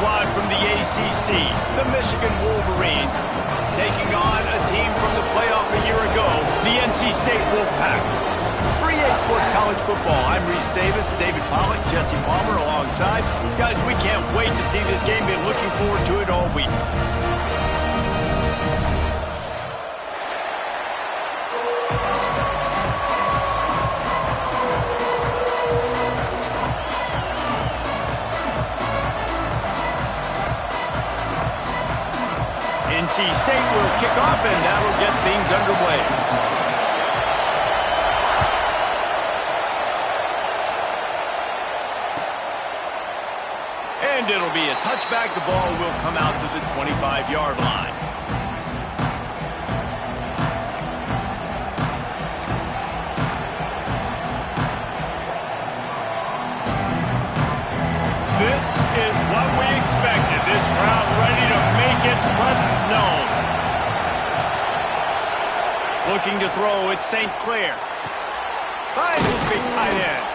squad from the ACC, the Michigan Wolverines, taking on a team from the playoff a year ago, the NC State Wolfpack. For EA Sports College Football, I'm Reese Davis, David Pollack, Jesse Palmer alongside. Guys, we can't wait to see this game. Been looking forward to it all week. NC State will kick off, and that'll get things underway. And it'll be a touchback. The ball will come out to the 25-yard line. This is what we expected. This crowd ready to make its presence known. Looking to throw, it's St. Clair. Finds his big tight end.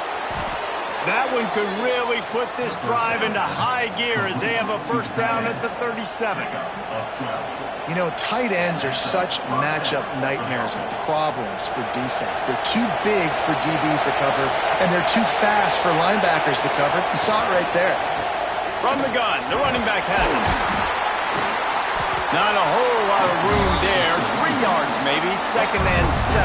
That one could really put this drive into high gear as they have a first down at the 37. You know, tight ends are such matchup nightmares and problems for defense. They're too big for DBs to cover, and they're too fast for linebackers to cover. You saw it right there. From the gun, the running back has it. Not a whole lot of room there. 3 yards maybe, 2nd and 7.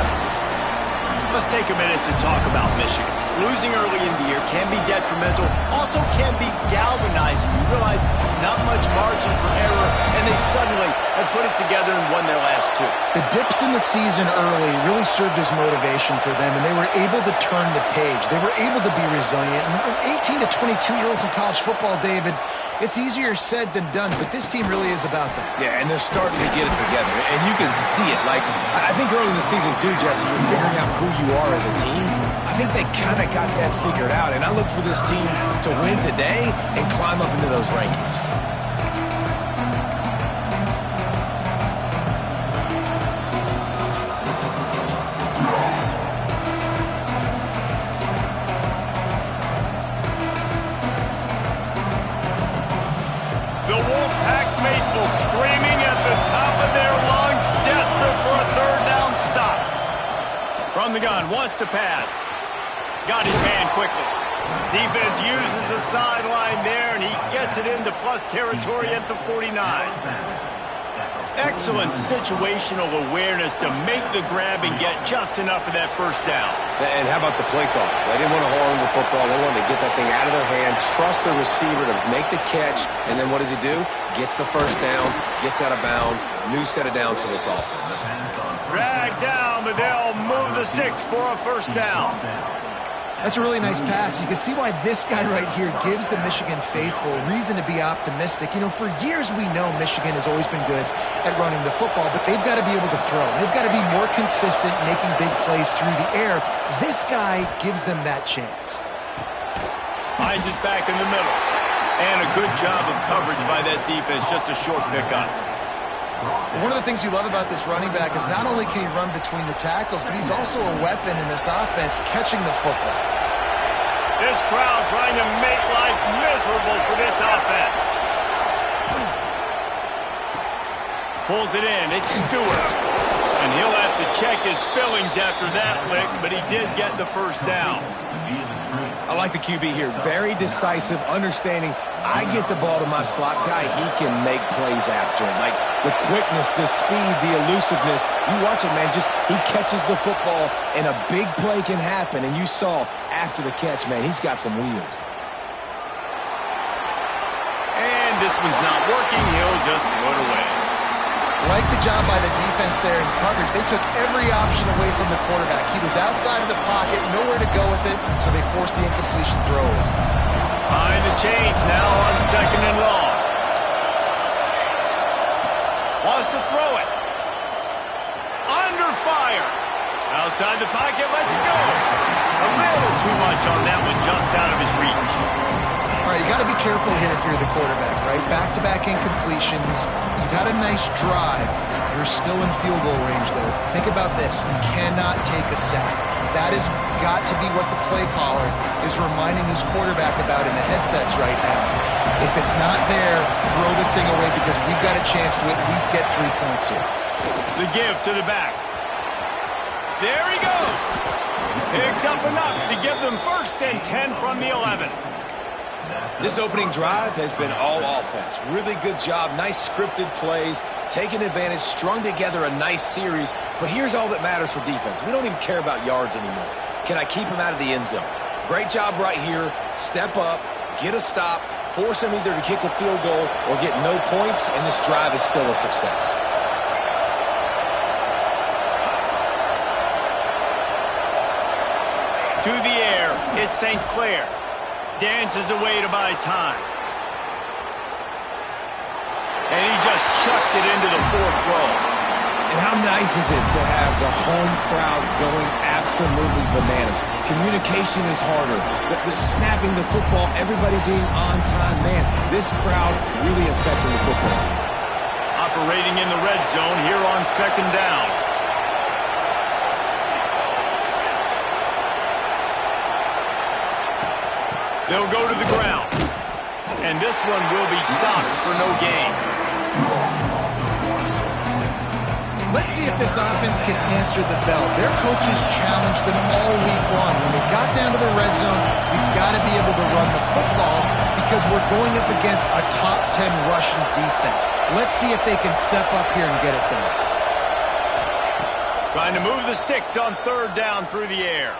Let's take a minute to talk about Michigan. Losing early in the year can be detrimental, also can be galvanizing. You realize not much margin for error, and they suddenly have put it together and won their last 2. The dips in the season early really served as motivation for them, and they were able to turn the page. They were able to be resilient. And 18 to 22-year-olds in college football, David, it's easier said than done, but this team really is about that. Yeah, and they're starting to get it together, and you can see it. Like, I think early in the season, too, Jesse, you're figuring out who you are as a team. I think they kind of got that figured out, and I look for this team to win today and climb up into those rankings. The Wolfpack faithful screaming at the top of their lungs, desperate for a third down stop. From the gun, wants to pass. Got his hand quickly. Defense uses the sideline there, and he gets it into plus territory at the 49. Excellent situational awareness to make the grab and get just enough of that first down. And how about the play call? They didn't want to hold on to the football. They wanted to get that thing out of their hand, trust the receiver to make the catch, and then what does he do? Gets the first down, gets out of bounds, new set of downs for this offense. Drag down, but they'll move the sticks for a first down. That's a really nice pass. You can see why this guy right here gives the Michigan faithful reason to be optimistic. You know, for years we know Michigan has always been good at running the football, but they've got to be able to throw. They've got to be more consistent making big plays through the air. This guy gives them that chance. Hines is back in the middle. And a good job of coverage by that defense. Just a short pickup. One of the things you love about this running back is not only can he run between the tackles, but he's also a weapon in this offense catching the football. This crowd trying to make life miserable for this offense. Pulls it in. It's Stewart. And he'll have to check his fillings after that lick, but he did get the first down. I like the QB here. Very decisive, understanding. I get the ball to my slot guy. He can make plays after him. Like the quickness, the speed, the elusiveness. You watch it, man. Just he catches the football, and a big play can happen. And you saw after the catch, man, he's got some wheels. And this one's not working. He'll just throw it away. Like the job by the defense there in coverage. They took every option away from the quarterback. He was outside of the pocket, nowhere to go with it, so they forced the incompletion throw. Behind the chains now on 2nd and long. Wants to throw it. Under fire. Outside the pocket, lets it go. A little too much on that one, just out of his reach. All right, you got to be careful here if you're the quarterback, right? Back-to-back incompletions. You got a nice drive. You're still in field goal range, though. Think about this. You cannot take a sack. That has got to be what the play caller is reminding his quarterback about in the headsets right now. If it's not there, throw this thing away because we've got a chance to at least get 3 points here. The give to the back. There he goes. Picks up enough to give them 1st and 10 from the 11. This opening drive has been all offense. Really good job. Nice scripted plays. Taking advantage. Strung together a nice series. But here's all that matters for defense. We don't even care about yards anymore. Can I keep him out of the end zone? Great job right here. Step up. Get a stop. Force him either to kick a field goal or get no points. And this drive is still a success. To the air, it's St. Clair. Dances away to buy time. And he just chucks it into the 4th row. And how nice is it to have the home crowd going absolutely bananas? Communication is harder. The snapping the football, everybody being on time. Man, this crowd really affecting the football. Operating in the red zone here on 2nd down. They'll go to the ground. And this one will be stopped for no gain. Let's see if this offense can answer the bell. Their coaches challenged them all week long. When they got down to the red zone, we've got to be able to run the football because we're going up against a top 10 rushing defense. Let's see if they can step up here and get it done. Trying to move the sticks on 3rd down through the air.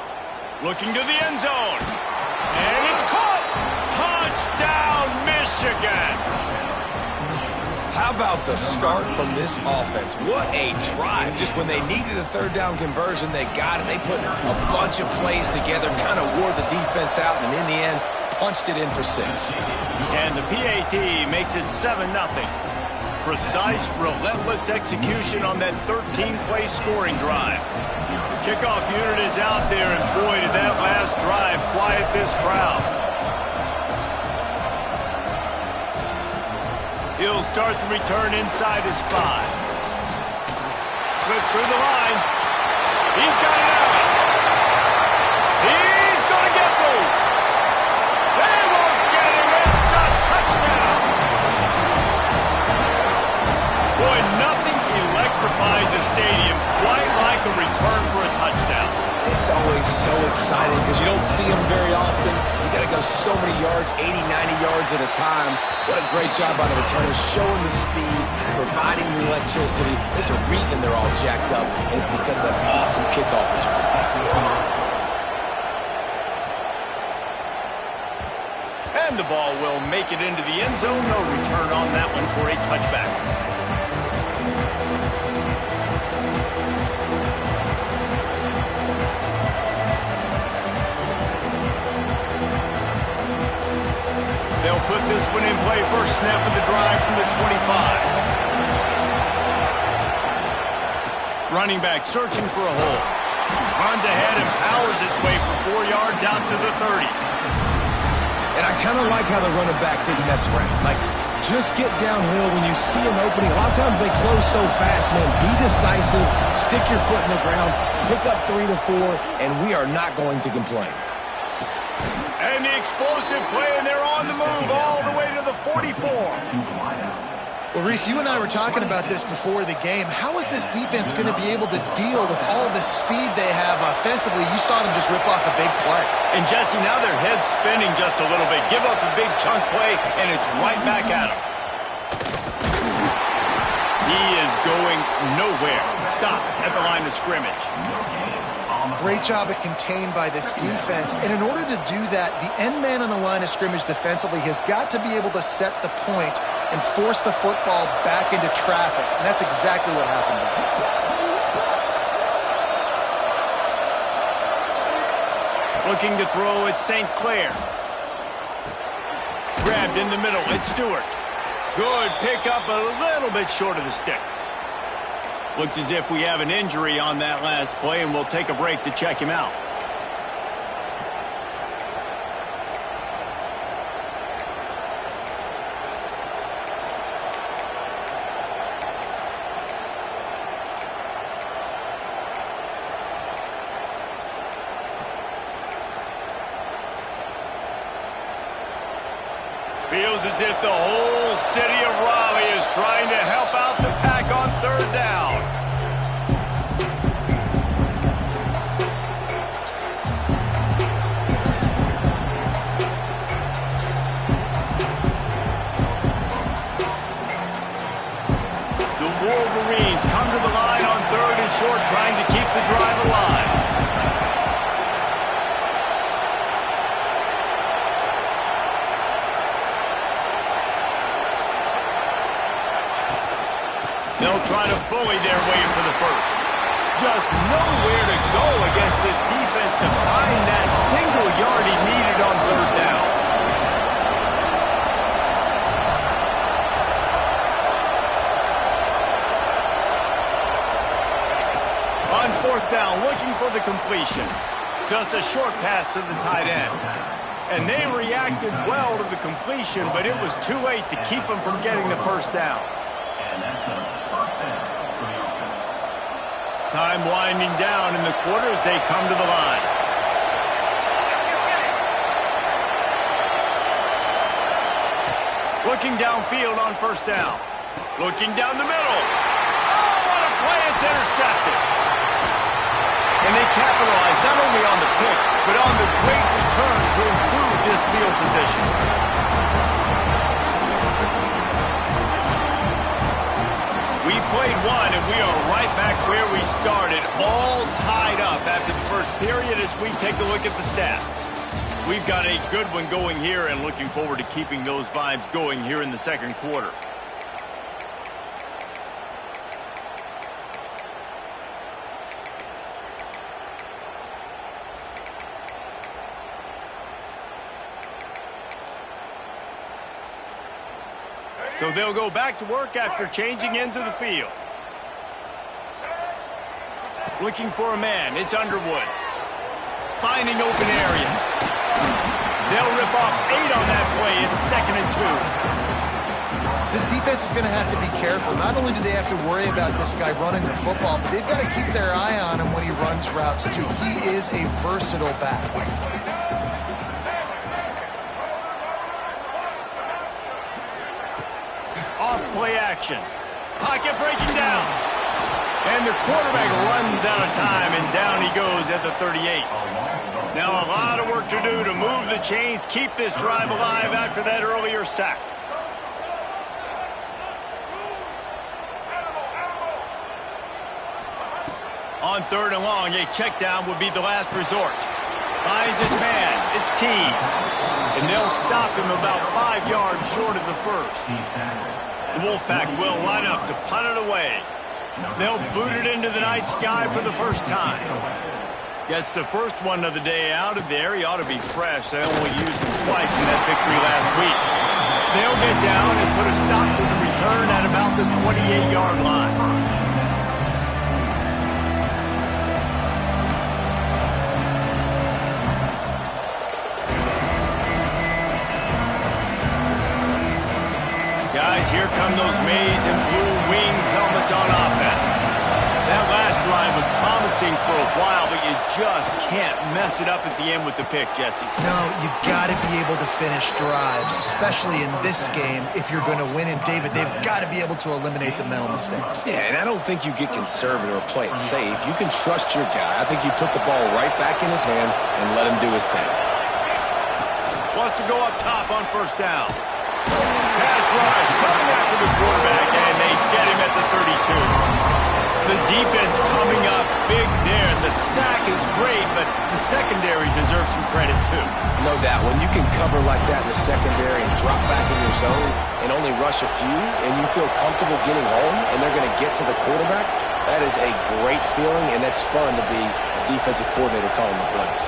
Looking to the end zone. And it's caught! Touchdown, Michigan! How about the start from this offense? What a drive. Just when they needed a 3rd down conversion, they got it. They put a bunch of plays together, kind of wore the defense out, and in the end, punched it in for 6. And the PAT makes it 7-0. Precise, relentless execution on that 13-play scoring drive. The kickoff unit is out there, and boy, did that last drive quiet this crowd. He'll start the return inside his 5. Slips through the line. He's got it out. He's going to get loose. They won't get him. It's a touchdown. Boy, nothing electrifies a stadium quite like a return for a touchdown. It's always so exciting because you don't see them very often. You got to go so many yards, 80, 90 yards at a time. What a great job by the returners, showing the speed, providing the electricity. There's a reason they're all jacked up, and it's because of that awesome kickoff return. And the ball will make it into the end zone. No return on that one for a touchback. They'll put this one in play. First snap of the drive from the 25. Running back searching for a hole. Runs ahead and powers his way for 4 yards out to the 30. And I kind of like how the running back didn't mess around. Like, just get downhill when you see an opening. A lot of times they close so fast, man. Be decisive. Stick your foot in the ground. Pick up 3 to 4, and we are not going to complain. And the explosive play, and they're on the move all the way to the 44. Well, Reese, you and I were talking about this before the game. How is this defense going to be able to deal with all the speed they have offensively? You saw them just rip off a big play. And, Jesse, now their head's spinning just a little bit. Give up a big chunk play, and it's right back at him. He is going nowhere. Stop at the line of scrimmage. Great job at contained by this defense. And in order to do that, the end man on the line of scrimmage defensively has got to be able to set the point and force the football back into traffic. And that's exactly what happened there. Looking to throw at St. Clair. Grabbed in the middle. It's Stewart. Good pickup, a little bit short of the sticks. Looks as if we have an injury on that last play, and we'll take a break to check him out. Feels as if the whole city of Raleigh is trying to help out the Pack on third down. The Wolverines come to the line on third and short, trying to keep the drive alive. They'll try to bully their way for the first. Just nowhere to go against this defense to find that single yard he needed on third down. On fourth down, looking for the completion. Just a short pass to the tight end. And they reacted well to the completion, but it was too late to keep them from getting the first down. Time winding down in the quarter as they come to the line. Looking downfield on first down. Looking down the middle. Oh, what a play. It's intercepted. And they capitalize not only on the pick, but on the great return to improve this field position. We've played one, and we are right back where we started, all tied up after the first period as we take a look at the stats. We've got a good one going here and looking forward to keeping those vibes going here in the second quarter. So they'll go back to work after changing into the field. Looking for a man. It's Underwood. Finding open areas. They'll rip off 8 on that play. It's 2nd and 2. This defense is going to have to be careful. Not only do they have to worry about this guy running the football, but they've got to keep their eye on him when he runs routes, too. He is a versatile back. Off-play action. Pocket breaking down. And the quarterback runs out of time, and down he goes at the 38. Now a lot of work to do to move the chains, keep this drive alive after that earlier sack. On third and long, a check down would be the last resort. Finds his man. It's Tees. And they'll stop him about 5 yards short of the first. The Wolfpack will line up to punt it away. They'll boot it into the night sky for the first time. Gets the first one of the day out of there. He ought to be fresh. They only used him twice in that victory last week. They'll get down and put a stop to the return at about the 28-yard line. Guys, here come those maize and blue winged helmets on offense. That last drive was promising for a while, but you just can't mess it up at the end with the pick, Jesse. No, you got to be able to finish drives, especially in this game if you're going to win. And David, they've got to be able to eliminate the mental mistakes. Yeah, and I don't think you get conservative or play it safe. You can trust your guy. I think you put the ball right back in his hands and let him do his thing. Wants to go up top on first down. Pass rush coming after the quarterback, and they get him at the 32. The defense coming up big there. The sack is great, but the secondary deserves some credit too. No doubt. When you can cover like that in the secondary and drop back in your zone and only rush a few, and you feel comfortable getting home, and they're going to get to the quarterback, that is a great feeling, and that's fun to be a defensive coordinator calling the plays.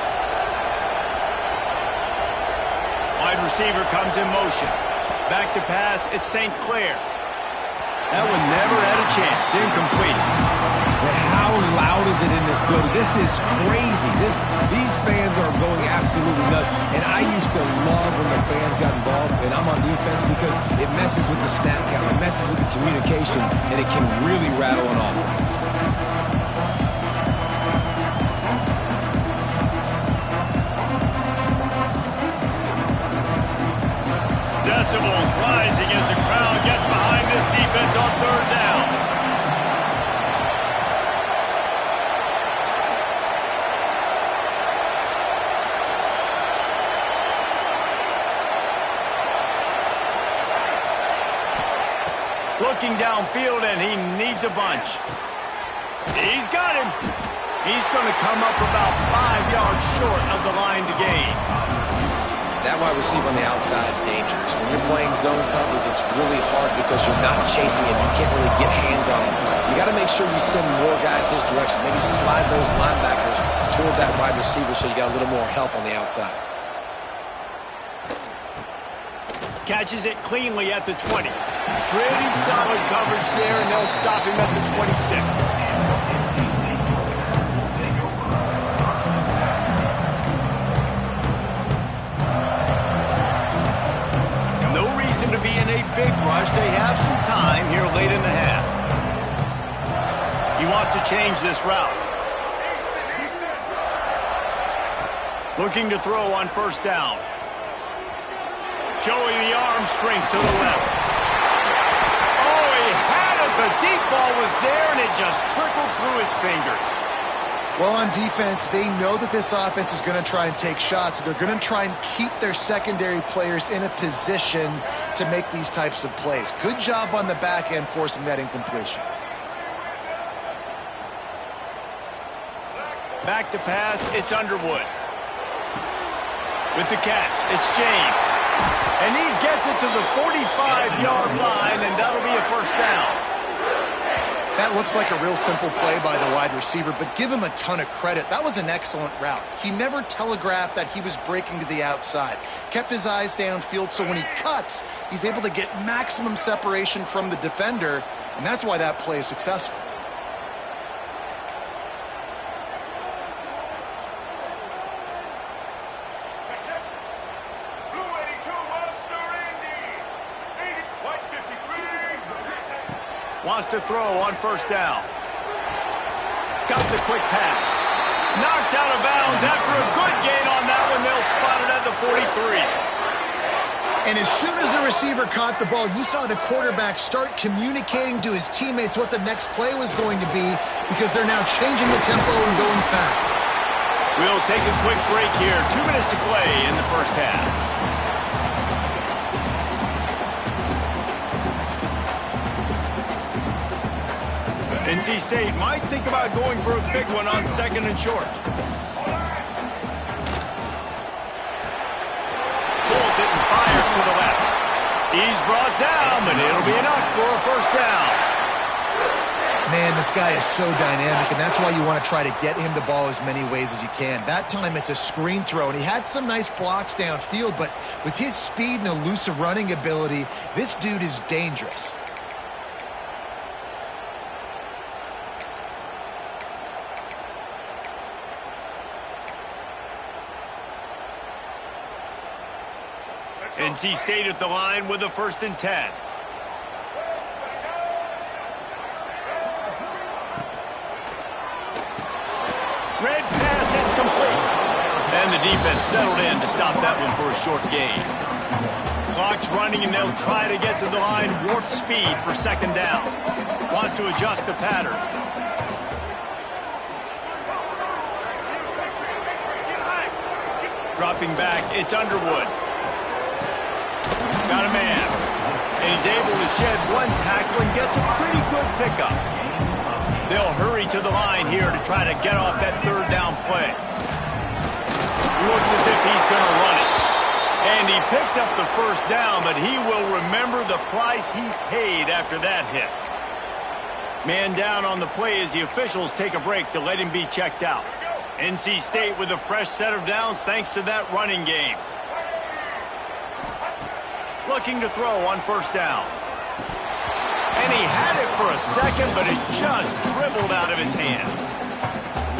Wide receiver comes in motion. Back to pass, it's St. Clair. That one never had a chance. Incomplete. But how loud is it in this building? This is crazy. These fans are going absolutely nuts. And I used to love when the fans got involved, and I'm on defense because it messes with the snap count. It messes with the communication, and it can really rattle an offense. Looking downfield, and he needs a bunch. He's got him. He's going to come up about 5 yards short of the line to gain. That wide receiver on the outside is dangerous. When you're playing zone coverage, it's really hard because you're not chasing him. You can't really get hands on him. You got to make sure you send more guys his direction. Maybe slide those linebackers toward that wide receiver so you got a little more help on the outside. Catches it cleanly at the 20. Pretty solid coverage there, and they'll stop him at the 26. To be in a big rush. They have some time here late in the half. He wants to change this route. Looking to throw on first down. Showing the arm strength to the left. Oh, he had it. The deep ball was there, and it just trickled through his fingers. Well, on defense, they know that this offense is going to try and take shots. They're going to try and keep their secondary players in a position to make these types of plays. Good job on the back end forcing that incompletion. Back to pass, it's Underwood. With the catch, it's James. And he gets it to the 45-yard line, and that'll be a first down. That looks like a real simple play by the wide receiver, but give him a ton of credit. That was an excellent route. He never telegraphed that he was breaking to the outside. Kept his eyes downfield, so when he cuts, he's able to get maximum separation from the defender, and that's why that play is successful. Wants to throw on first down. Got the quick pass. Knocked out of bounds after a good gain on that one. They'll spot it at the 43. And as soon as the receiver caught the ball, you saw the quarterback start communicating to his teammates what the next play was going to be because they're now changing the tempo and going fast. We'll take a quick break here. 2 minutes to play in the first half. NC State might think about going for a big one on second and short. Pulls it and fires to the left. He's brought down, but it'll be enough for a first down. Man, this guy is so dynamic, and that's why you want to try to get him the ball as many ways as you can. That time it's a screen throw, and he had some nice blocks downfield, but with his speed and elusive running ability, this dude is dangerous. NC State at the line with a 1st and 10. Red pass, it's complete. And the defense settled in to stop that one for a short gain. Clock's running, and they'll try to get to the line warp speed for second down. Wants to adjust the pattern. Dropping back, it's Underwood. Got a man. And he's able to shed one tackle and gets a pretty good pickup. They'll hurry to the line here to try to get off that third down play. Looks as if he's going to run it. And he picks up the first down, but he will remember the price he paid after that hit. Man down on the play as the officials take a break to let him be checked out. NC State with a fresh set of downs thanks to that running game. Looking to throw on first down. And he had it for a second, but it just dribbled out of his hands.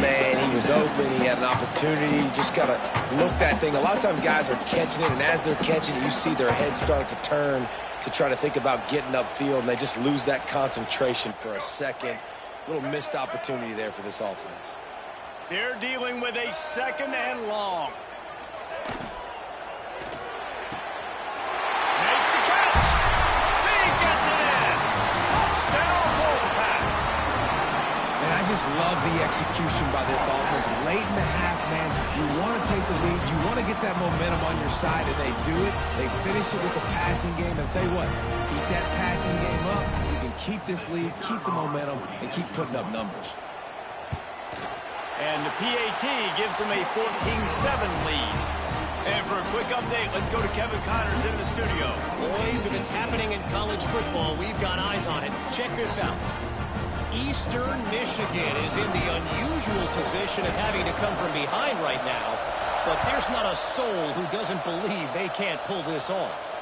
Man, he was open. He had an opportunity. You just got to look that thing. A lot of times guys are catching it, and as they're catching it, you see their head start to turn to try to think about getting upfield, and they just lose that concentration for a second. A little missed opportunity there for this offense. They're dealing with a 2nd and long. Love the execution by this offense. Late in the half, man, you want to take the lead. You want to get that momentum on your side, and they do it. They finish it with the passing game. And I'll tell you what, keep that passing game up. You keep this lead, keep the momentum, and keep putting up numbers. And the PAT gives them a 14-7 lead. And for a quick update, let's go to Kevin Connors in the studio. Boys, if it's happening in college football, we've got eyes on it. Check this out. Eastern Michigan is in the unusual position of having to come from behind right now, but there's not a soul who doesn't believe they can't pull this off.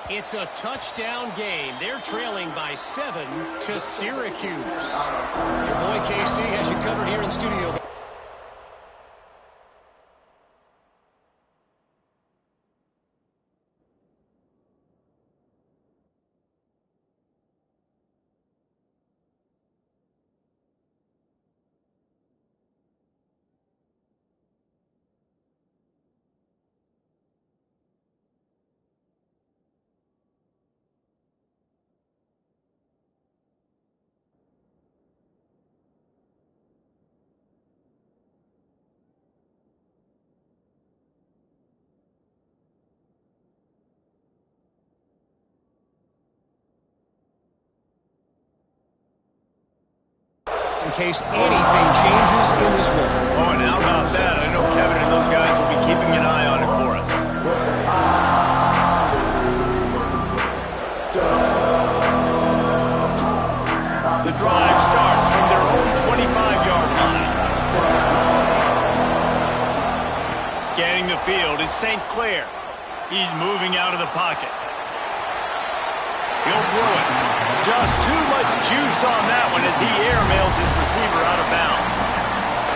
It's a touchdown game. They're trailing by 7 to Syracuse. Your boy KC has you covered here in studio. In case anything changes in this one. Oh, and how about that? I know Kevin and those guys will be keeping an eye on it for us. The drive starts from their own 25-yard line. Scanning the field, it's St. Clair. He's moving out of the pocket. He'll throw it. Just too much juice on that one as he airmails his receiver out of bounds.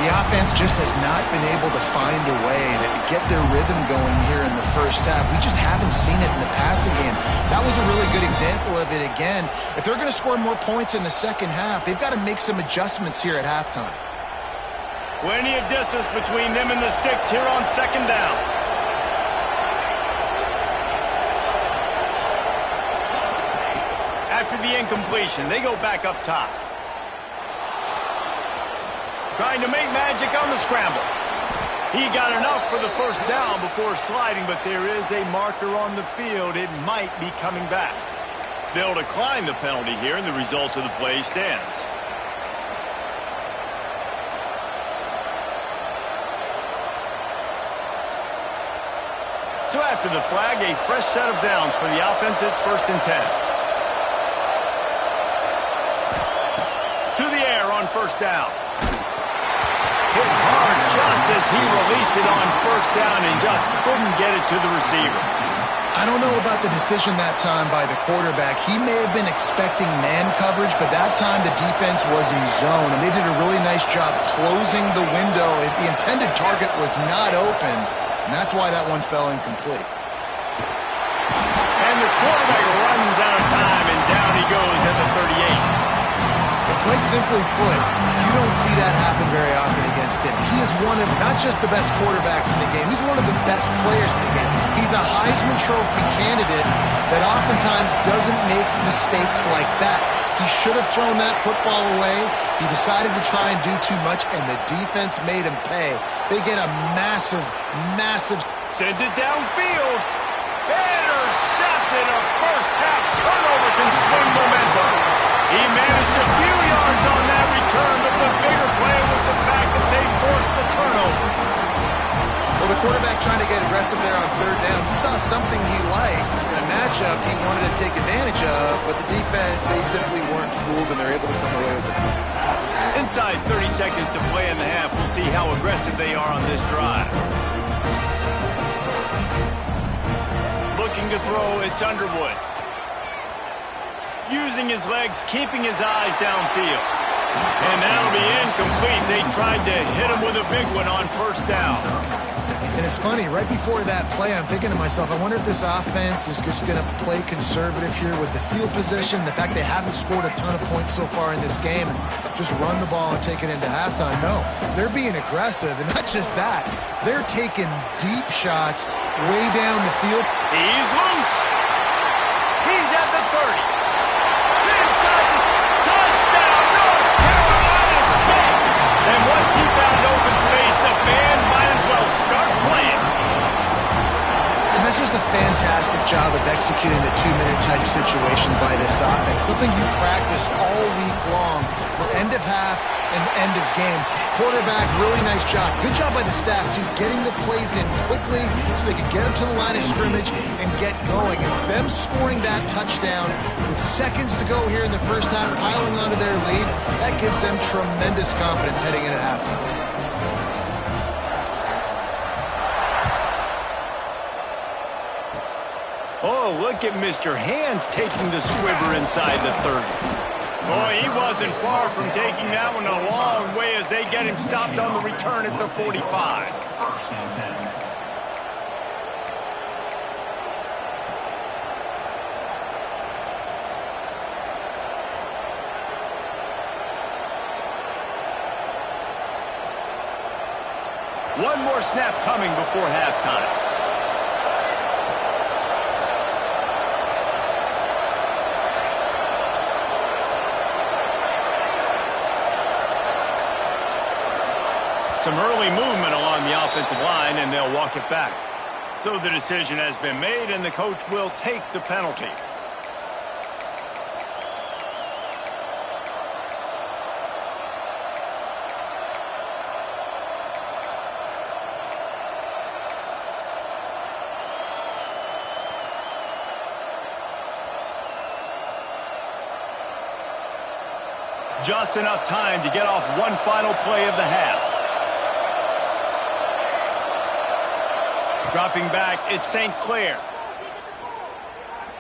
The offense just has not been able to find a way to get their rhythm going here in the first half. We just haven't seen it in the passing game. That was a really good example of it again. If they're going to score more points in the second half, they've got to make some adjustments here at halftime. Plenty of distance between them and the sticks here on second down. After the incompletion, they go back up top. Trying to make magic on the scramble. He got enough for the first down before sliding, but there is a marker on the field. It might be coming back. They'll decline the penalty here, and the result of the play stands. So after the flag, a fresh set of downs for the offense. It's 1st and 10. To the air on first down. Hit hard just as he released it on first down and just couldn't get it to the receiver. I don't know about the decision that time by the quarterback. He may have been expecting man coverage, but that time the defense was in zone, and they did a really nice job closing the window. The intended target was not open, and that's why that one fell incomplete. And the quarterback runs out of time, and down he goes at the 38. Quite simply put, you don't see that happen very often against him. He is one of not just the best quarterbacks in the game, he's one of the best players in the game. He's a Heisman Trophy candidate that oftentimes doesn't make mistakes like that. He should have thrown that football away. He decided to try and do too much, and the defense made him pay. They get a massive, massive... Sends it downfield. Intercepted. A first-half turnover can swing momentum. He managed a few yards on that return, but the bigger play was the fact that they forced the turnover. Well, the quarterback trying to get aggressive there on third down. He saw something he liked in a matchup he wanted to take advantage of, but the defense, they simply weren't fooled, and they're able to come away with it. Inside 30 seconds to play in the half. We'll see how aggressive they are on this drive. Looking to throw, it's Underwood. Using his legs, keeping his eyes downfield. And that'll be incomplete. They tried to hit him with a big one on first down. And it's funny, right before that play, I'm thinking to myself, I wonder if this offense is just going to play conservative here with the field position, the fact they haven't scored a ton of points so far in this game, and just run the ball and take it into halftime. No, they're being aggressive, and not just that. They're taking deep shots way down the field. He's loose. He's at the 30. Inside the touchdown, North Carolina State. And once he found open space, the band might as well start playing. And That's just a fantastic job of executing the two-minute type situation by this offense, something you practice all week long for end of half and end of game. Quarterback, really nice job. Good job by the staff, too, getting the plays in quickly so they can get them to the line of scrimmage and get going. And it's them scoring that touchdown with seconds to go here in the first half, piling onto their lead. That gives them tremendous confidence heading into halftime. Oh, look at Mr. Hands taking the squibber inside the 30. Boy, he wasn't far from taking that one a long way as they get him stopped on the return at the 45. One more snap coming before halftime. Some early movement along the offensive line, and they'll walk it back. So the decision has been made, and the coach will take the penalty. Just enough time to get off one final play of the half. Dropping back, it's St. Clair.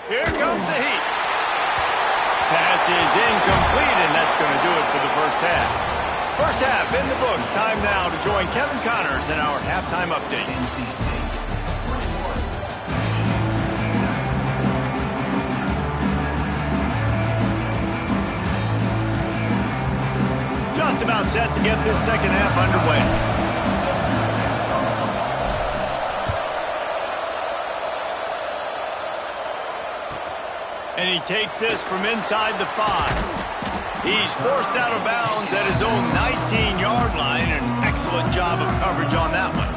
Here comes the heat. Pass is incomplete, and that's going to do it for the first half. First half in the books. Time now to join Kevin Connors in our halftime update. Just about set to get this second half underway. And he takes this from inside the 5. He's forced out of bounds at his own 19-yard line. An excellent job of coverage on that one.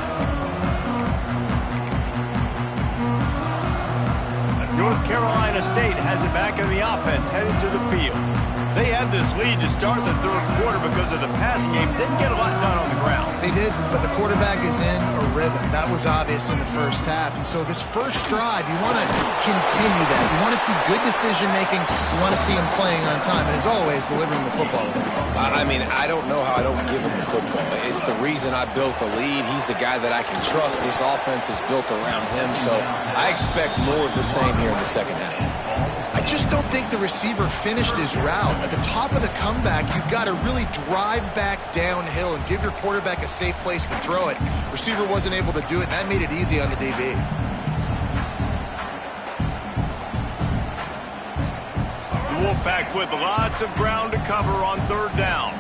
North Carolina State has it back in the offense, headed to the field. They had this lead to start the third quarter because of the passing game. Didn't get a lot done on the ground. They did, but the quarterback is in a rhythm. That was obvious in the first half. And so this first drive, you want to continue that. You want to see good decision-making. You want to see him playing on time. And as always, delivering the football. I mean, I don't know how I don't give him the football. It's the reason I built the lead. He's the guy that I can trust. This offense is built around him. So I expect more of the same here in the second half. I just don't think the receiver finished his route. At the top of the comeback, you've got to really drive back downhill and give your quarterback a safe place to throw it. Receiver wasn't able to do it. That made it easy on the DB. The Wolfpack with lots of ground to cover on third down.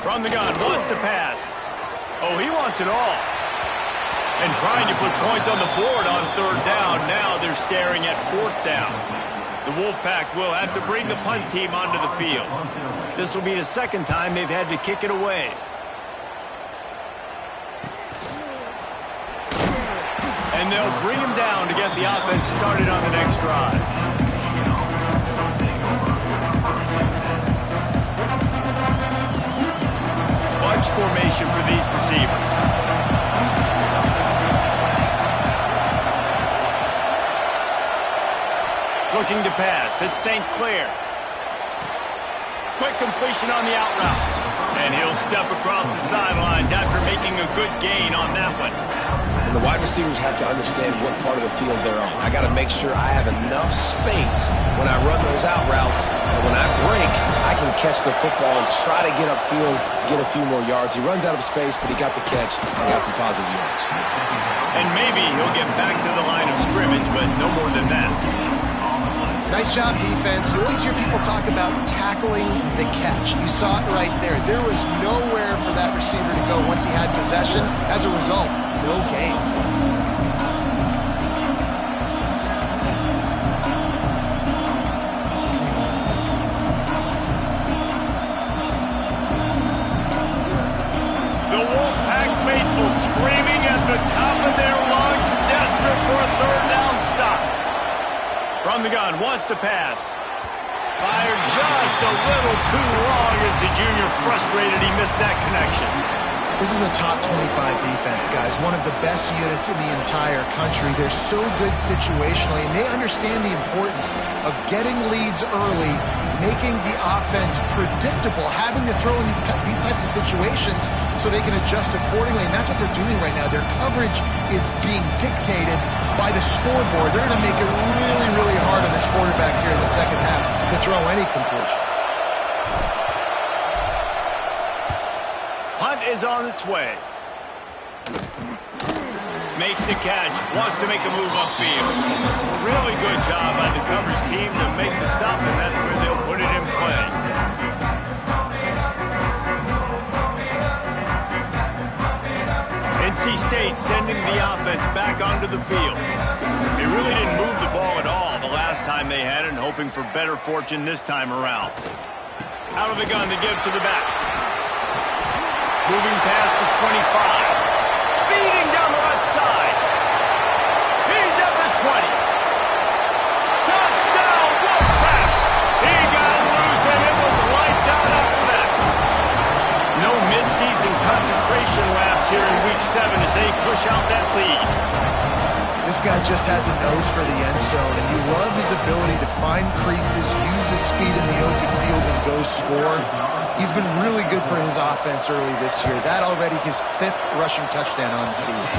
From the gun, wants to pass. Oh, he wants it all. And trying to put points on the board on third down. Now they're staring at fourth down. The Wolfpack will have to bring the punt team onto the field. This will be the second time they've had to kick it away. And they'll bring him down to get the offense started on the next drive. Bunch formation for these receivers. Looking to pass. It's St. Clair. Quick completion on the out route. And he'll step across the sidelines after making a good gain on that one. And the wide receivers have to understand what part of the field they're on. I got to make sure I have enough space when I run those out routes. And when I break, I can catch the football and try to get upfield, get a few more yards. He runs out of space, but he got the catch and got some positive yards. And maybe he'll get back to the line of scrimmage, but no more than that. Nice job, defense. You always hear people talk about tackling the catch. You saw it right there. There was nowhere for that receiver to go once he had possession. As a result, no gain. The Wolfpack faithful field, screaming at the top of their lungs, desperate for a third down stop. From the gun, wants to pass. Fired just a little too long as the junior frustrated he missed that connection. This is a top 25 defense, guys. One of the best units in the entire country. They're so good situationally, and they understand the importance of getting leads early, making the offense predictable, having to throw in these types of situations so they can adjust accordingly, and that's what they're doing right now. Their coverage is being dictated by the scoreboard. They're going to make it really, really hard on this quarterback here in the second half to throw any completions. Hunt is on its way. Makes the catch. Wants to make a move upfield. Really good job by the coverage team to make the stop, and that's where they'll put it in play. NC State sending the offense back onto the field. They really didn't move the ball at all the last time they had it, and hoping for better fortune this time around. Out of the gun to give to the back. Moving past the 25. Speeding down the left side. He's at the 20. Touchdown, Wolfpack! He got loose, and it was lights out after that. No midseason concentration laps here in Week 7 as they push out that lead. This guy just has a nose for the end zone, and you love his ability to find creases, use his speed in the open field, and go score. He's been really good for his offense early this year. That already his 5th rushing touchdown on the season.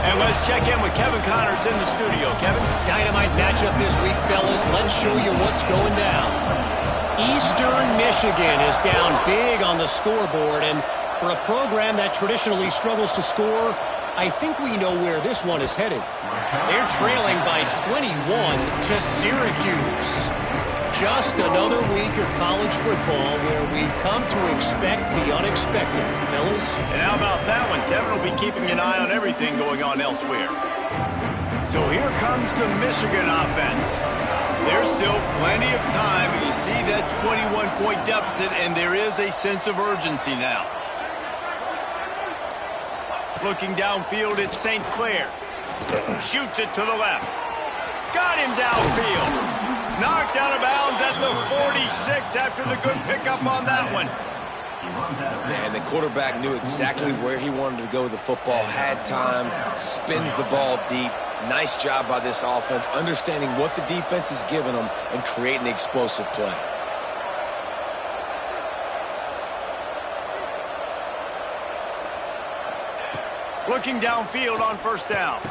And let's check in with Kevin Connors in the studio. Kevin? Dynamite matchup this week, fellas. Let's show you what's going down. Eastern Michigan is down big on the scoreboard, and for a program that traditionally struggles to score, I think we know where this one is headed. They're trailing by 21 to Syracuse. Just another week of college football where we've come to expect the unexpected, fellas. And how about that one? Kevin will be keeping an eye on everything going on elsewhere. So here comes the Michigan offense. There's still plenty of time. You see that 21-point deficit, and there is a sense of urgency now. Looking downfield, it's St. Clair. Shoots it to the left. Got him downfield. Knocked out of bounds at the 46 after the good pickup on that one. Man, the quarterback knew exactly where he wanted to go with the football, had time, spins the ball deep. Nice job by this offense, understanding what the defense is giving them and creating the explosive play. Looking downfield on first down.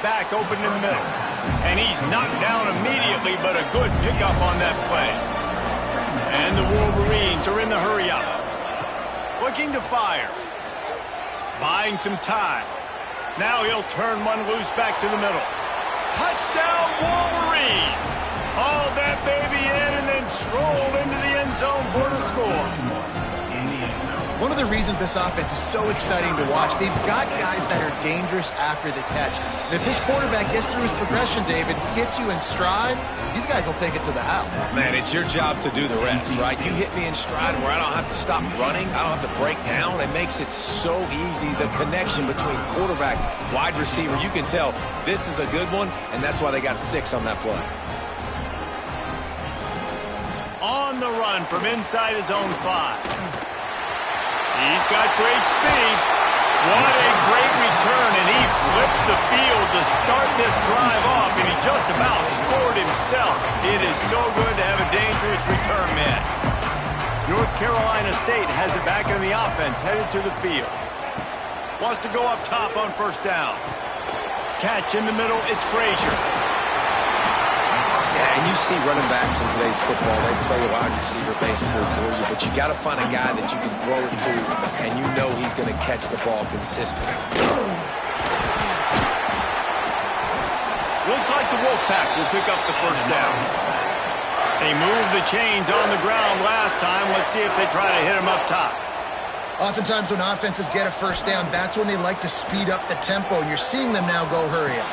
Back open in the middle. And he's knocked down immediately, but a good pickup on that play. And the Wolverines are in the hurry-up. Looking to fire. Buying some time. Now he'll turn one loose back to the middle. Touchdown, Wolverines! Haul that baby in and then stroll into the end zone for the score. One of the reasons this offense is so exciting to watch, they've got guys that are dangerous after the catch. And if this quarterback gets through his progression, David, hits you in stride, these guys will take it to the house. Man, it's your job to do the rest, right? You hit me in stride where I don't have to stop running. I don't have to break down. It makes it so easy. The connection between quarterback, wide receiver, you can tell this is a good one, and that's why they got 6 on that play. On the run from inside his own 5. He's got great speed. What a great return, and he flips the field to start this drive off, and he just about scored himself. It is so good to have a dangerous return man. North Carolina State has it back in the offense, headed to the field. Wants to go up top on first down. Catch in the middle, it's Frazier. Yeah, and you see running backs in today's football, they play a wide receiver basically for you, but you got to find a guy that you can throw it to, and you know he's going to catch the ball consistently. Looks like the Wolfpack will pick up the first down. They moved the chains on the ground last time. Let's see if they try to hit him up top. Oftentimes when offenses get a first down, that's when they like to speed up the tempo, and you're seeing them now go hurry up.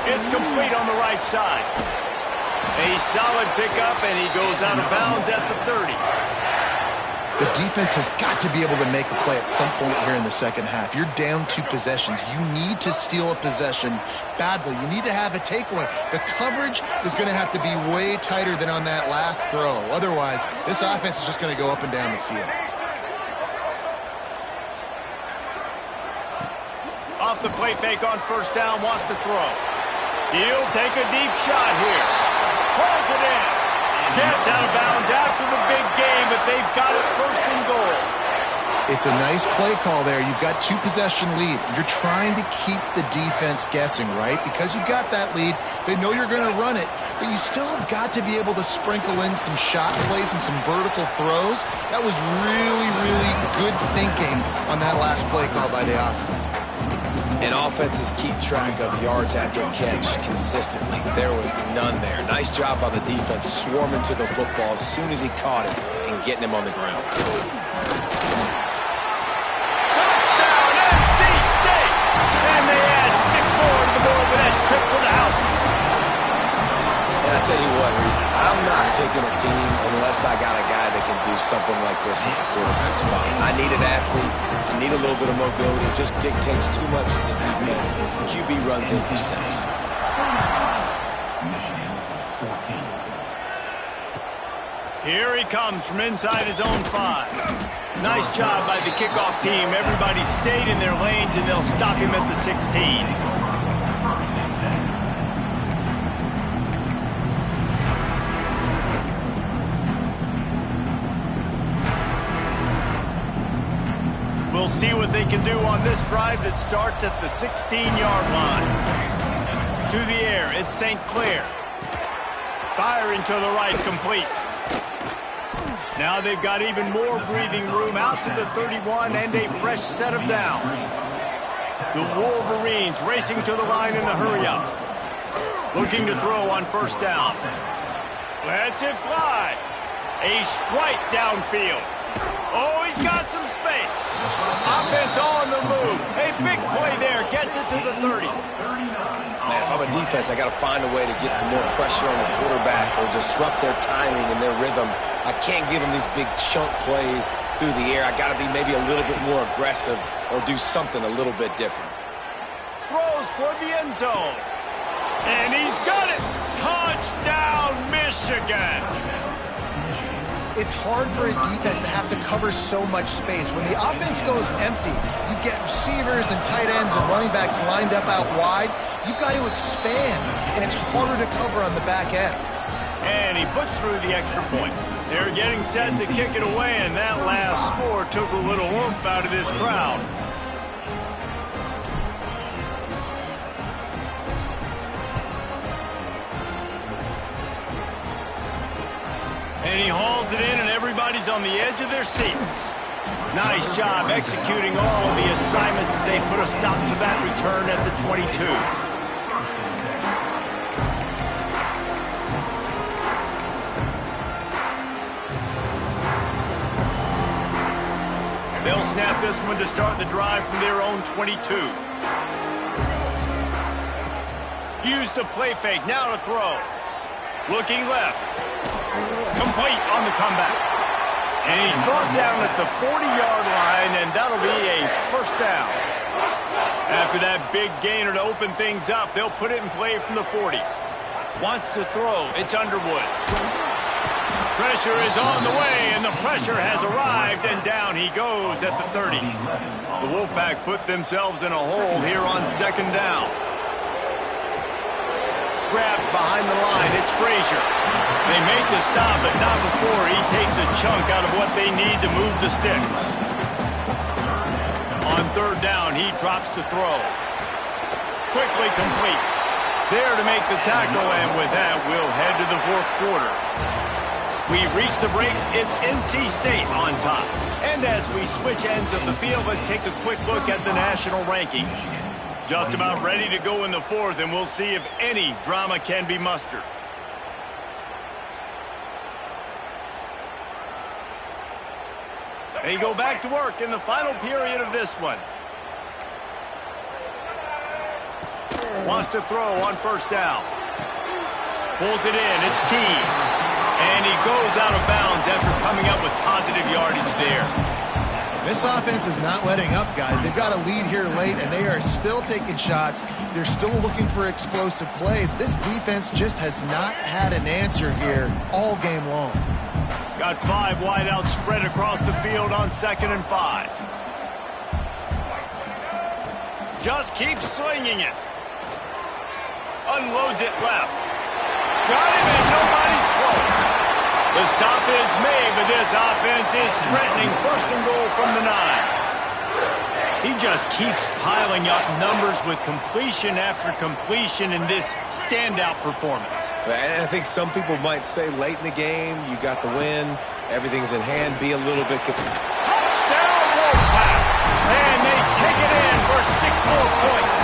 It's complete on the right side. A solid pickup, and he goes out of bounds at the 30. The defense has got to be able to make a play at some point here in the second half. You're down 2 possessions. You need to steal a possession badly. You need to have a takeaway. The coverage is going to have to be way tighter than on that last throw. Otherwise, this offense is just going to go up and down the field. Off the play fake on first down, wants to throw. He'll take a deep shot here. Pulls it in. Gets out of bounds after the big game, but they've got it first and goal. It's a nice play call there. You've got 2 possession lead. You're trying to keep the defense guessing, right? Because you've got that lead, they know you're going to run it, but you still have got to be able to sprinkle in some shot plays and some vertical throws. That was really, really good thinking on that last play call by the offense. And offenses keep track of yards after catch consistently. There was none there. Nice job by the defense swarming to the football as soon as he caught it and getting him on the ground. Touchdown, NC State! And they add 6 more to the board with that trip to the house. And I tell you what, Reese, I'm not picking a team unless I got a guy that can do something like this at the quarterback spot. I need an athlete. I need a little bit of mobility. It just dictates too much to the defense. QB runs in for 6. Here he comes from inside his own 5. Nice job by the kickoff team. Everybody stayed in their lanes, and they'll stop him at the 16. We'll see what they can do on this drive that starts at the 16-yard line. To the air, it's St. Clair. Firing to the right, complete. Now they've got even more breathing room out to the 31 and a fresh set of downs. The Wolverines racing to the line in a hurry-up. Looking to throw on first down. Lets it fly. A strike downfield. Oh, he's got some space. Offense on the move. A big play there. Gets it to the 30. Man, if I'm a defense, I got to find a way to get some more pressure on the quarterback or disrupt their timing and their rhythm. I can't give them these big chunk plays through the air. I got to be maybe a little bit more aggressive or do something a little bit different. Throws toward the end zone. And he's got it. Touchdown, Michigan. It's hard for a defense to have to cover so much space. When the offense goes empty, you get receivers and tight ends and running backs lined up out wide. You've got to expand, and it's harder to cover on the back end. And he puts through the extra point. They're getting set to kick it away, and that last score took a little oomph out of this crowd. And he hauls it in, and everybody's on the edge of their seats. Nice job executing all of the assignments as they put a stop to that return at the 22. They'll snap this one to start the drive from their own 22. Use the play fake, now to throw. Looking left. Complete on the comeback. And he's brought down at the 40-yard line, and that'll be a first down. After that big gainer to open things up, they'll put it in play from the 40. Wants to throw. It's Underwood. Pressure is on the way, and the pressure has arrived, and down he goes at the 30. The Wolfpack put themselves in a hole here on second down. Grabbed behind the line, it's Frazier. They make the stop, but not before he takes a chunk out of what they need to move the sticks. On third down, he drops to throw. Quickly complete. There to make the tackle, and with that, we'll head to the fourth quarter. We've reached the break. It's NC State on top. And as we switch ends of the field, let's take a quick look at the national rankings. Just about ready to go in the fourth, and we'll see if any drama can be mustered. They go back to work in the final period of this one. Wants to throw on first down. Pulls it in. It's Tees. And he goes out of bounds after coming up with positive yardage there. This offense is not letting up, guys. They've got a lead here late, and they are still taking shots. They're still looking for explosive plays. This defense just has not had an answer here all game long. Got 5 wideouts spread across the field on 2nd and 5. Just keeps slinging it. Unloads it left. Got him, and nobody's close. The stop is made, but this offense is threatening 1st and goal from the 9. He just keeps piling up numbers with completion after completion in this standout performance. And I think some people might say late in the game, you got the win, everything's in hand, be a little bit... Touchdown, Wolfpack! And they take it in for 6 more points.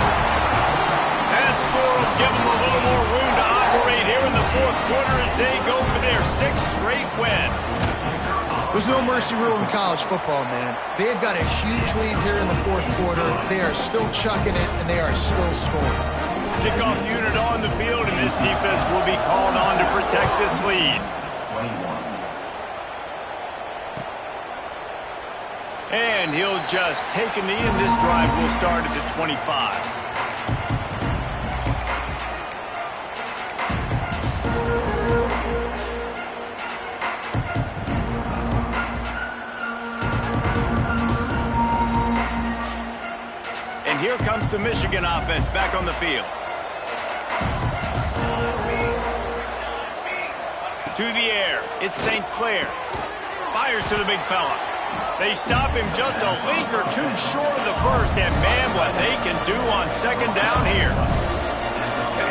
That score will give them a little more room to operate here in the 4th quarter as they go for their 6th straight win. There's no mercy rule in college football, man. They've got a huge lead here in the 4th quarter. They are still chucking it, and they are still scoring. Kickoff unit on the field, and this defense will be called on to protect this lead. And he'll just take a knee, and this drive will start at the 25. And here comes the Michigan offense back on the field. To the air, it's St. Clair. Fires to the big fella. They stop him just a link or two short of the first, and man, what they can do on 2nd down here.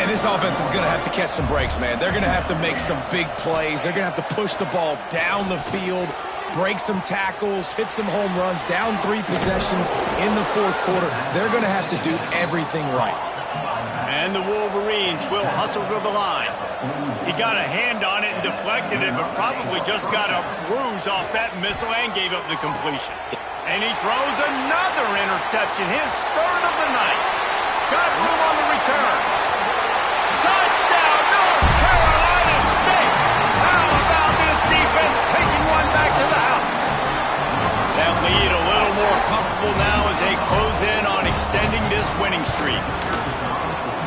And this offense is going to have to catch some breaks, man. They're going to have to make some big plays. They're going to have to push the ball down the field, break some tackles, hit some home runs, down 3 possessions in the 4th quarter. They're going to have to do everything right. And the Wolverines will hustle to the line. He got a hand on it and deflected it, but probably just got a bruise off that missile and gave up the completion. And he throws another interception, his 3rd of the night. Got room on the return. Touchdown, North Carolina State! How about this defense taking one back to the house? That lead a little more comfortable now as they close in on extending this winning streak.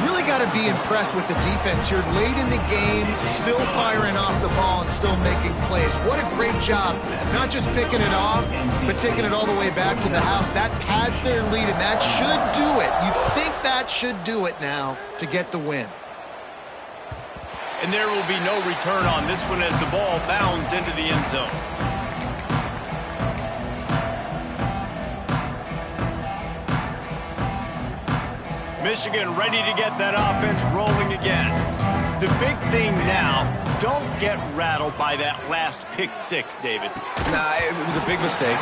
Really got to be impressed with the defense here. Late in the game, still firing off the ball and still making plays. What a great job. Not just picking it off, but taking it all the way back to the house. That pads their lead, and that should do it. You think that should do it now to get the win. And there will be no return on this one as the ball bounds into the end zone. Michigan ready to get that offense rolling again. The big thing now, don't get rattled by that last pick 6, David. Nah, it was a big mistake.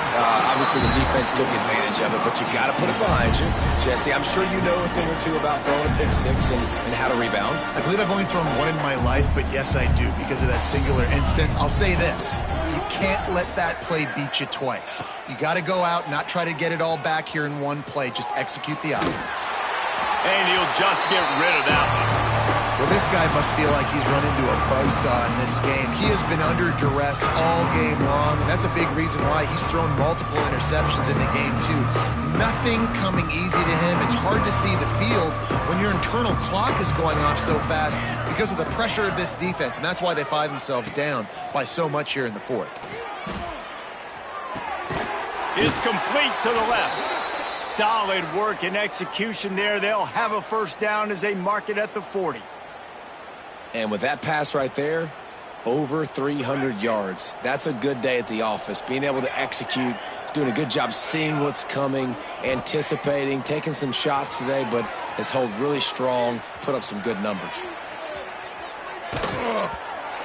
Obviously, the defense took advantage of it, but you got to put it behind you. Jesse, I'm sure you know a thing or two about throwing a pick 6 and how to rebound. I believe I've only thrown one in my life, but yes, I do because of that singular instance. I'll say this. You can't let that play beat you twice. You got to go out, not try to get it all back here in one play. Just execute the offense. And he'll just get rid of that one. Well, this guy must feel like he's run into a buzzsaw in this game. He has been under duress all game long, and that's a big reason why he's thrown multiple interceptions in the game, too. Nothing coming easy to him. It's hard to see the field when your internal clock is going off so fast because of the pressure of this defense, and that's why they find themselves down by so much here in the 4th. It's complete to the left. Solid work and execution there. They'll have a 1st down as they mark it at the 40. And with that pass right there, over 300 yards. That's a good day at the office. Being able to execute, doing a good job seeing what's coming, anticipating, taking some shots today, but has held really strong, put up some good numbers.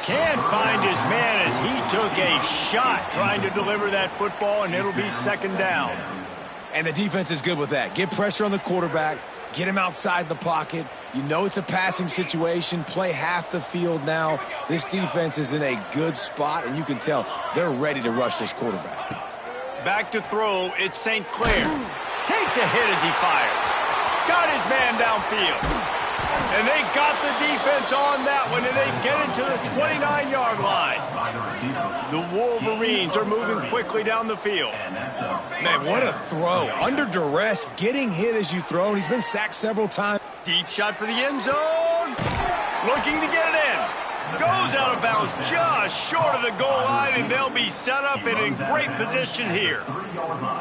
Can't find his man as he took a shot trying to deliver that football, and it'll be 2nd down. And the defense is good with that. Get pressure on the quarterback, get him outside the pocket. You know it's a passing situation. Play half the field now. This defense is in a good spot, and you can tell they're ready to rush this quarterback. Back to throw, it's St. Clair. Takes a hit as he fires. Got his man downfield. And they got the defense on that one, and they get it to the 29-yard line. The Wolverines are moving quickly down the field. Man, what a throw. Under duress, getting hit as you throw, and he's been sacked several times. Deep shot for the end zone. Looking to get it in. Goes out of bounds just short of the goal line, and they'll be set up and in great position here.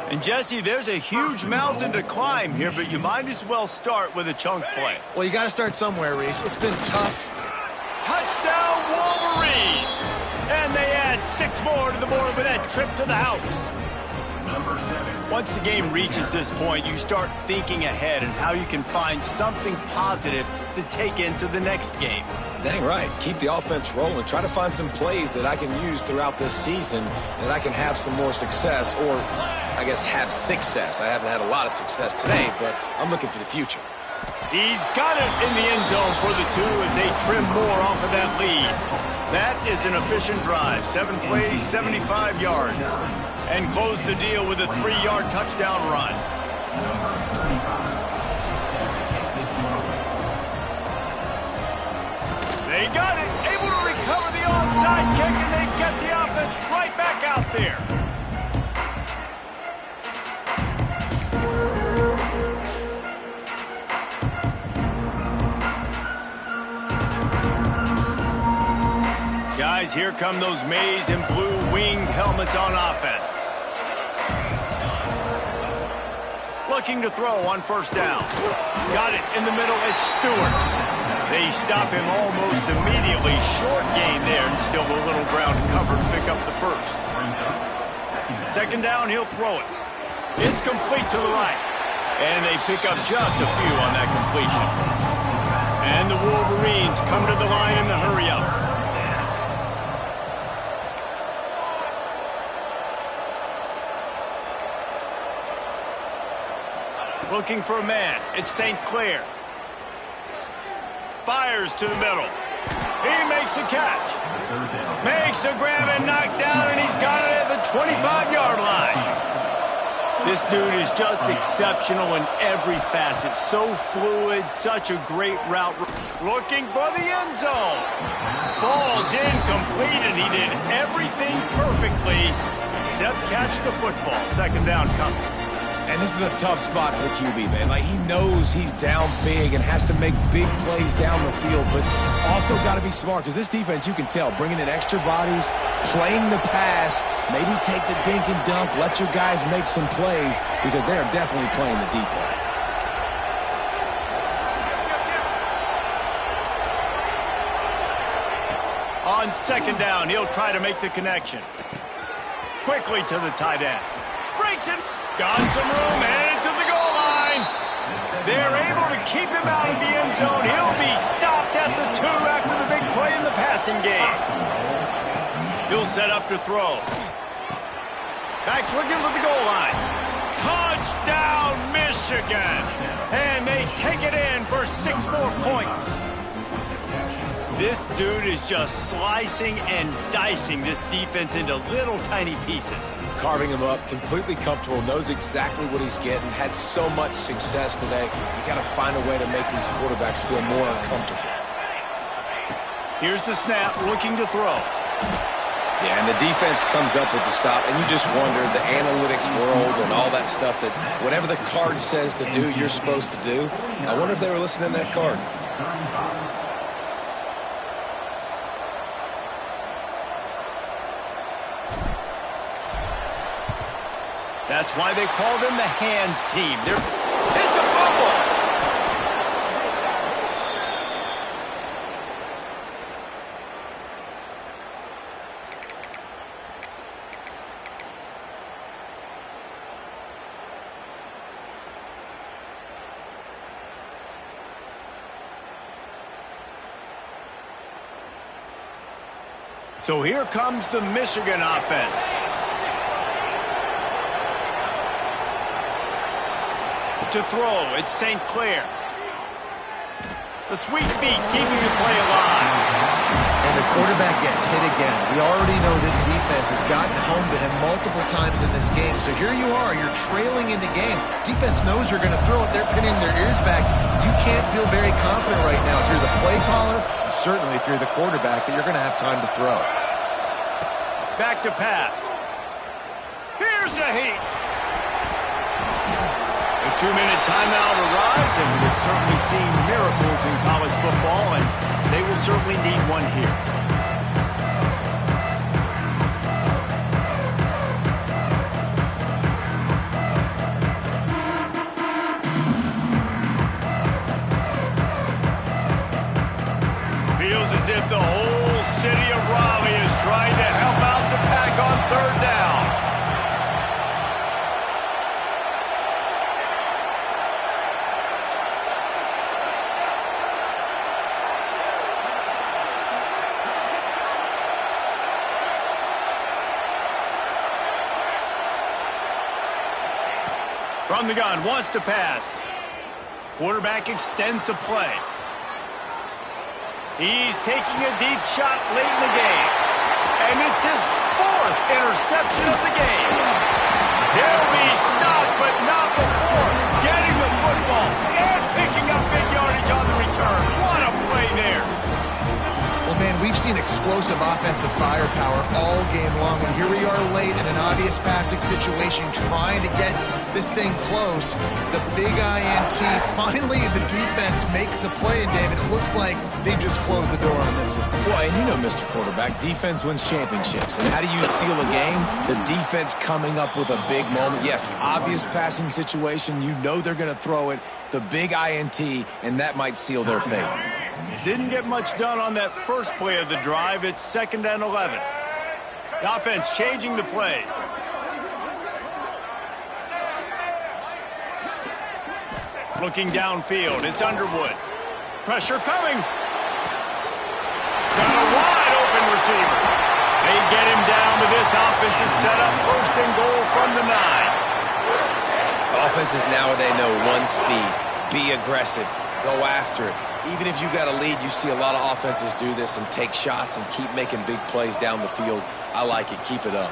And, Jesse, there's a huge mountain to climb here, but you might as well start with a chunk play. Well, you got to start somewhere, Reese. It's been tough. Touchdown, Wolverines! And they add 6 more to the board with that trip to the house. Once the game reaches this point, you start thinking ahead and how you can find something positive to take into the next game. Dang right. Keep the offense rolling. Try to find some plays that I can use throughout this season that I can have some more success, or I guess have success. I haven't had a lot of success today, but I'm looking for the future. He's got it in the end zone for the 2 as they trim more off of that lead. That is an efficient drive. 7 plays, 75 yards. And close the deal with a 3-yard touchdown run. They got it, able to recover the onside kick, and they get the offense right back out there. Guys, here come those maize and blue winged helmets on offense. Looking to throw on first down. Got it in the middle, it's Stewart. They stop him almost immediately. Short gain there, and still a little ground to cover to pick up the first. Second down, he'll throw it. It's complete to the right. And they pick up just a few on that completion. And the Wolverines come to the line in the hurry-up. Looking for a man. It's St. Clair. Fires to the middle. He makes the catch. Makes the grab and knock down, and he's got it at the 25-yard line. This dude is just exceptional in every facet. So fluid, such a great route. Looking for the end zone. Falls incomplete, and he did everything perfectly except catch the football. Second down coming. And this is a tough spot for the QB, man. Like, he knows he's down big and has to make big plays down the field, but also got to be smart, because this defense, you can tell, bringing in extra bodies, playing the pass, maybe take the dink and dunk, let your guys make some plays, because they are definitely playing the deep ball. On second down, he'll try to make the connection. Quickly to the tight end. Breaks it. Got some room, headed to the goal line. They're able to keep him out of the end zone. He'll be stopped at the 2 after the big play in the passing game. He'll set up to throw. Backs looking for the goal line. Touchdown, Michigan. And they take it in for 6 more points. This dude is just slicing and dicing this defense into little tiny pieces. Carving him up, completely comfortable, knows exactly what he's getting, had so much success today. You got to find a way to make these quarterbacks feel more uncomfortable. Here's the snap, looking to throw. Yeah, and the defense comes up with the stop, and you just wonder, the analytics world and all that stuff, that whatever the card says to do, you're supposed to do. I wonder if they were listening to that card. That's why they call them the hands team. It's a fumble. So here comes the Michigan offense. To throw, it's St. Clair. The sweet feet keeping the play alive. And the quarterback gets hit again. We already know this defense has gotten home to him multiple times in this game. So here you are, you're trailing in the game. Defense knows you're going to throw it. They're pinning their ears back. You can't feel very confident right now if you're the play caller, and certainly if you're the quarterback, that you're going to have time to throw. Back to pass. Here's a heat. A 2-minute timeout arrives, and we've certainly seen miracles in college football, and they will certainly need one here. Feels as if the whole city of Raleigh is trying to help out the pack on third down. From the gun, wants to pass. Quarterback extends the play. He's taking a deep shot late in the game. And it's his 4th interception of the game. He'll be stopped, but not before getting the football and picking up big yardage on the return. What a play there. Well, man, we've seen explosive offensive firepower all game long, and here we are late in an obvious passing situation trying to get this thing close. The big INT, finally the defense makes a play, and David, it looks like they've just closed the door on this one. Well, and you know, Mr. Quarterback, defense wins championships. And how do you seal a game? The defense coming up with a big moment. Yes, obvious passing situation. You know they're going to throw it. The big INT, and that might seal their fate. Didn't get much done on that first play of the drive. It's 2nd and 11. The offense changing the play. Looking downfield, it's Underwood. Pressure coming. Got a wide open receiver. They get him down to this offense is set up 1st and goal from the 9. Offenses now, they know one speed. Be aggressive. Go after it. Even if you got a lead, you see a lot of offenses do this and take shots and keep making big plays down the field. I like it. Keep it up.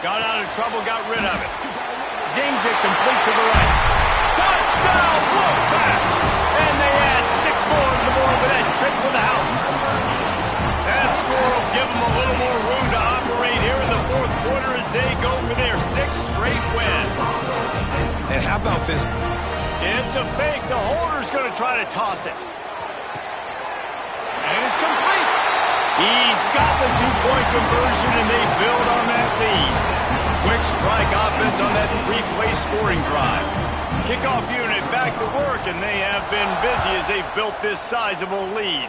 Got out of trouble, got rid of it. Zings it complete to the right. Touchdown, Wolfpack! And they add 6 more to the board with that trip to the house. That score will give them a little more room to operate here in the 4th quarter as they go for their 6th straight win. And how about this? It's a fake. The holder's going to try to toss it. And it's complete. He's got the 2-point conversion, and they build on that lead. Quick strike offense on that 3-play scoring drive. Kickoff unit back to work, and they have been busy as they've built this sizable lead.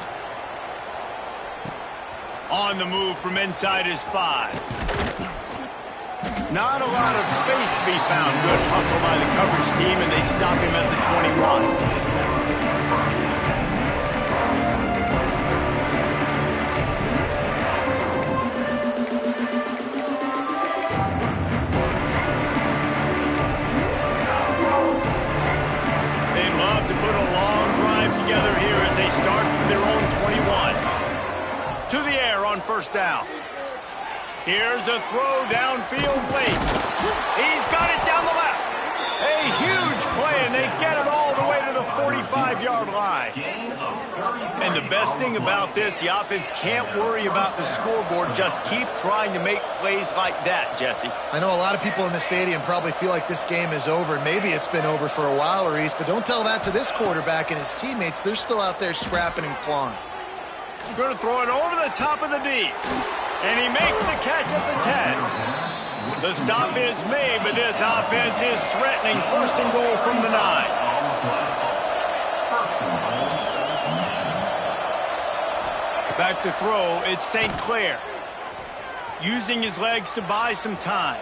On the move from inside his 5. Not a lot of space to be found. Good hustle by the coverage team, and they stop him at the 21. They love to put a long drive together here as they start from their own 21. To the air on 1st down. Here's a throw downfield late. He's got it down the left. A huge play, and they get it all the way to the 45-yard line. And the best thing about this, the offense can't worry about the scoreboard. Just keep trying to make plays like that, Jesse. I know a lot of people in the stadium probably feel like this game is over. Maybe it's been over for a while, Reese, but don't tell that to this quarterback and his teammates. They're still out there scrapping and clawing. Going to throw it over the top of the D. And he makes the catch at the 10. The stop is made, but this offense is threatening 1st and goal from the 9. Back to throw, it's St. Clair. Using his legs to buy some time.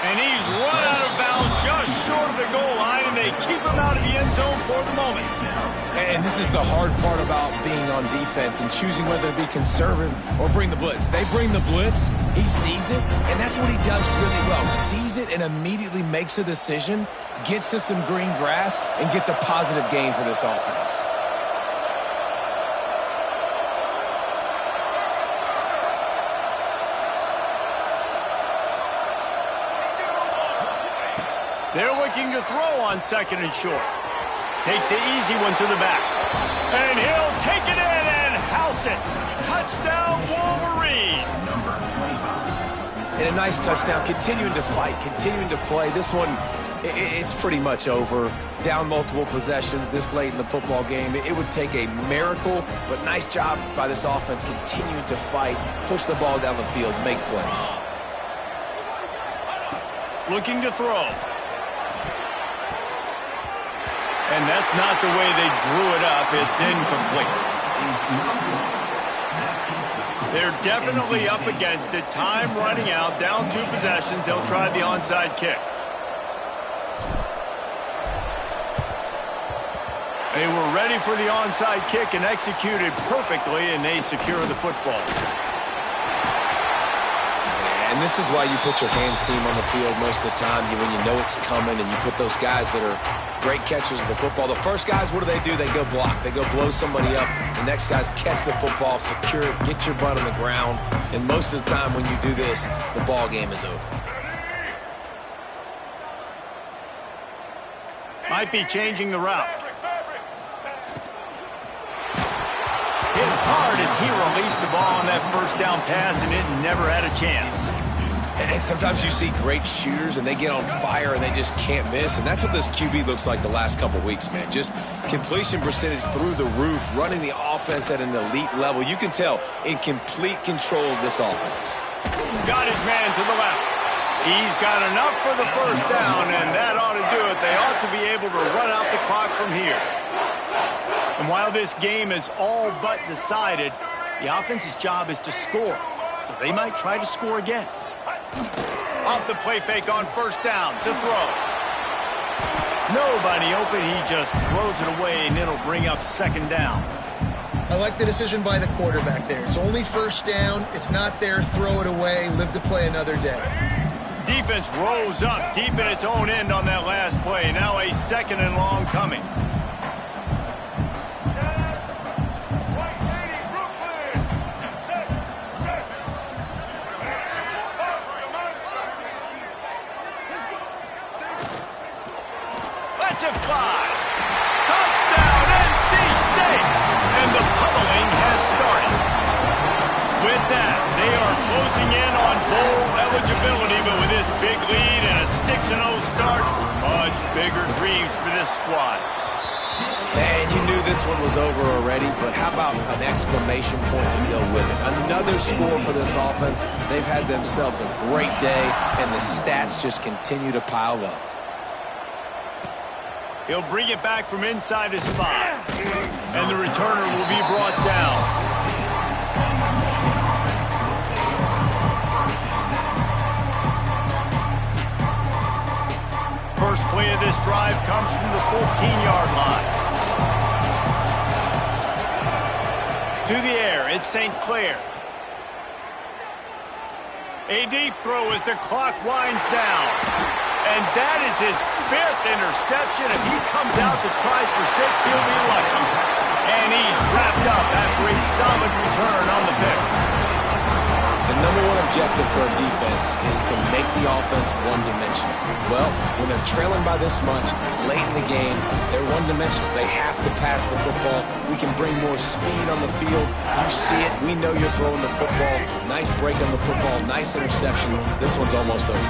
And he's run out of bounds just short of the goal line, and they keep him out of the end zone for the moment. And this is the hard part about being on defense and choosing whether to be conservative or bring the blitz. They bring the blitz, he sees it, and that's what he does really well. Sees it and immediately makes a decision, gets to some green grass, and gets a positive gain for this offense. looking to throw on 2nd and short. Takes the easy one to the back. And he'll take it in and house it. Touchdown, Wolverines. And a nice touchdown, continuing to fight, continuing to play. This one, it's pretty much over. Down multiple possessions this late in the football game. It would take a miracle, but nice job by this offense continuing to fight, push the ball down the field, make plays. Looking to throw. And that's not the way they drew it up. It's incomplete. They're definitely up against it. Time running out. Down 2 possessions. They'll try the onside kick. They were ready for the onside kick and executed perfectly, and they secure the football. And this is why you put your hands team on the field most of the time when you know it's coming, and you put those guys that are great catchers of the football. The first guys, what do? They go block. They go blow somebody up. The next guys catch the football, secure it, get your butt on the ground. And most of the time when you do this, the ball game is over. Might be changing the route. Hit hard as he released the ball on that first down pass, and it never had a chance. And sometimes you see great shooters, and they get on fire, and they just can't miss. And that's what this QB looks like the last couple weeks, man. Just completion percentage through the roof, running the offense at an elite level. You can tell in complete control of this offense. Got his man to the left. He's got enough for the first down, and that ought to do it. They ought to be able to run out the clock from here. And while this game is all but decided, the offense's job is to score. So they might try to score again. Off the play fake on first down to throw. Nobody open. He just throws it away, and it'll bring up 2nd down. I like the decision by the quarterback there. It's only first down. It's not there. Throw it away. Live to play another day. Defense rose up deep in its own end on that last play. Now a 2nd and long coming. To fly. Touchdown, NC State! And the pummeling has started. With that, they are closing in on bowl eligibility, but with this big lead and a 6-0 start, much bigger dreams for this squad. Man, you knew this one was over already, but how about an exclamation point to go with it? Another score for this offense. They've had themselves a great day, and the stats just continue to pile up. He'll bring it back from inside his 5. And the returner will be brought down. First play of this drive comes from the 14-yard line. To the air, it's St. Clair. A deep throw as the clock winds down. And that is his 5th interception. If he comes out to try for 6, he'll be lucky. And he's wrapped up after a solid return on the pick. The #1 objective for a defense is to make the offense one-dimensional. Well, when they're trailing by this much, late in the game, they're one-dimensional. They have to pass the football. We can bring more speed on the field. You see it. We know you're throwing the football. Nice break on the football. Nice interception. This one's almost over.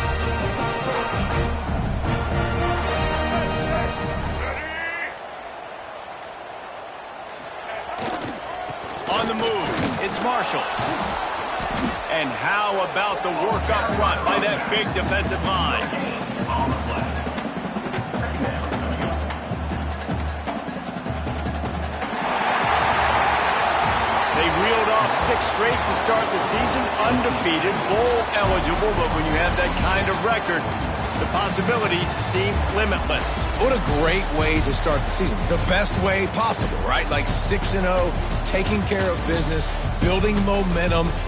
On the move, it's Marshall. And how about the work up front by that big defensive line? They reeled off 6 straight to start the season, undefeated, bowl eligible, but when you have that kind of record, the possibilities seem limitless. What a great way to start the season. The best way possible, right? Like 6-0, taking care of business, building momentum.